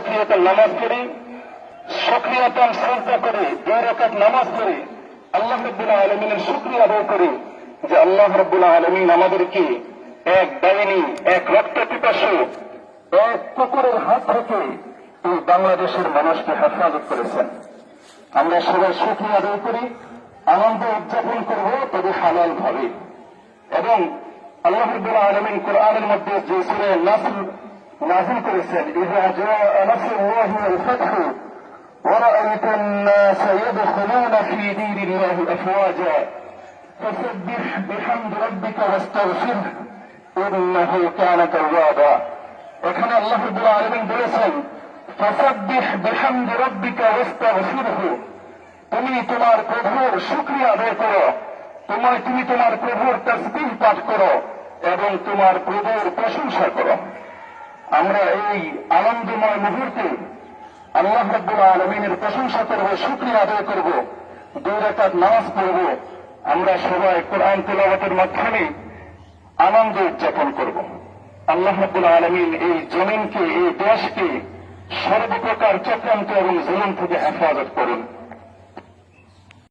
রাকাত নামাজ পড়ি, শুকরিয়াতান সিজদা করি, 2 রাকাত নামাজ পড়ি, আল্লাহ রাব্বুল আলামিনের শুকরিয়া আদায় করি যে আল্লাহ রাব্বুল আলামিন আমাদেরকে এক ডাইনি, এক রক্ত পিপাসু, এক কুকুরের হাত থেকে এই বাংলাদেশের মানুষকে হেফাজত করেছেন। আমরা সবাই শুকরিয়া আদায় করি, আনন্দ উদযাপন করব, তবে হালাল ভাবে। এবং আল্লাহ রাব্বুল আলামিন কোরআনের মধ্যে যে সূরা নাসর নাযিল করেছেন, ইযা জাআ নাসরুল্লাহি ওয়াল ফাতহু ওয়া রাআইতান নাস ইয়াদখুলুনা ফী দীনিল্লাহি আফওয়াজা ফাসাব্বিহ বিহামদি রাব্বিকা ওয়াস্তাগফিরহু ইন্নাহু কানা তাওয়াবা। এখানে আল্লাহ রাব্বুল আলামিন বলেছেন, ফাসাব্বিহ বিহামদি রাব্বিকা ওয়াস্তাগফিরহু, তুমি তোমার প্রভুর শুকরিয়া আদায় করো, তুমি তোমার প্রভুর তাসবিহ পাঠ করো এবং তোমার প্রভুর প্রশংসা করো। আমরা এই আনন্দময় মুহূর্তে আল্লাহ রাব্বুল আলামিনের প্রশংসা করব, শুকরিয়া আদায় করব, 2 রাকাত নামাজ পড়ব। আমরা সবাই কোরআন তিলাওয়াতের মাধ্যমে আনন্দ উদযাপন করব। আল্লাহ রাব্বুল আলামিন এই জমিনকে, এই দেশকে সর্বপ্রকার চক্রান্ত এবং জুলুম থেকে হেফাজত করুন।